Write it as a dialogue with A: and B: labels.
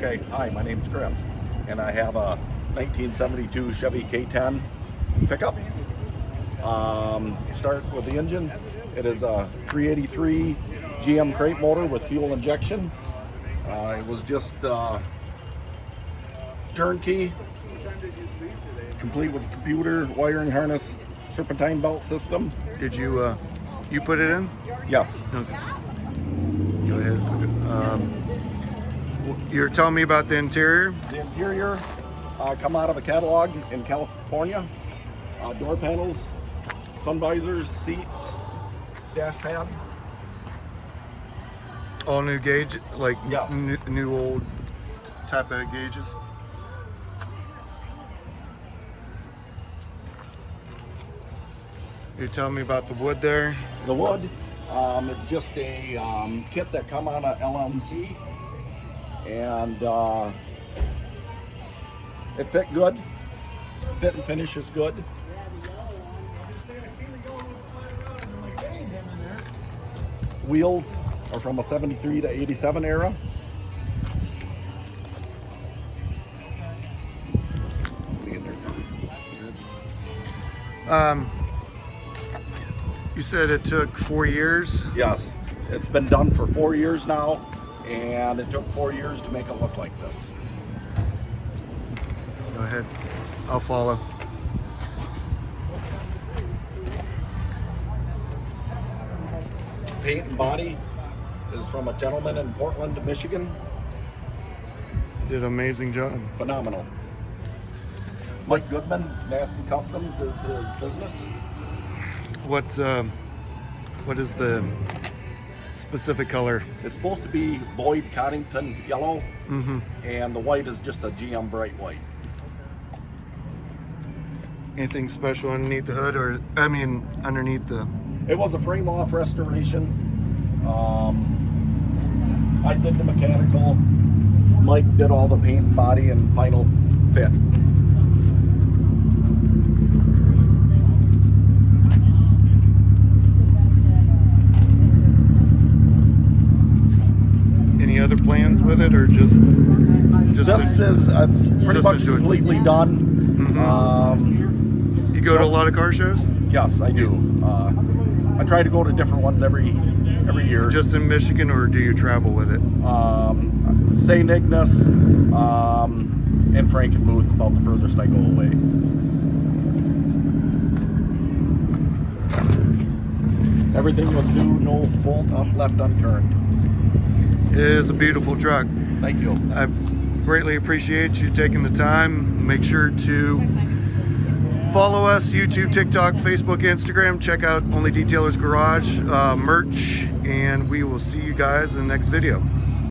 A: Okay, hi, my name's Chris, and I have a 1972 Chevy K10 pickup. Start with the engine. It is a 383 GM crate motor with fuel injection. It was just turnkey, complete with computer, wiring harness, serpentine belt system.
B: Did you you put it in?
A: Yes.
B: Okay. Go ahead. You're telling me about the interior?
A: The interior come out of a catalog in California. Door panels, sun visors, seats, dash pad.
B: All new gauge, like
A: Yes.
B: new old type of gauges. You're telling me about the wood there?
A: The wood, it's just a kit that come on a LMC, and it fit good. Fit and finish is good. Wheels are from a 73 to 87 era.
B: You said it took 4 years?
A: Yes, it's been done for 4 years now, and it took 4 years to make it look like this.
B: Go ahead, I'll follow.
A: Paint and body is from a gentleman in Portland, Michigan.
B: Did an amazing job.
A: Phenomenal. Mike Goodman, Nasty Customs is his business.
B: What is the specific color?
A: It's supposed to be Boyd Coddington yellow, and the white is just a GM bright white.
B: Anything special underneath the hood, or I mean underneath the...
A: It was a frame off restoration. I did the mechanical. Mike did all the paint and body and final fit.
B: Any other plans with it, or just
A: This is pretty much completely done.
B: You go to a lot of car shows?
A: Yes, I do. I try to go to different ones every year.
B: Just in Michigan, or do you travel with it?
A: St. Ignace and Frankenmuth, about the furthest I go away. Everything was new, no bolt up left unturned.
B: It is a beautiful truck.
A: Thank you.
B: I greatly appreciate you taking the time. Make sure to follow us, YouTube, TikTok, Facebook, Instagram. Check out Only Detailers Garage merch, and we will see you guys in the next video.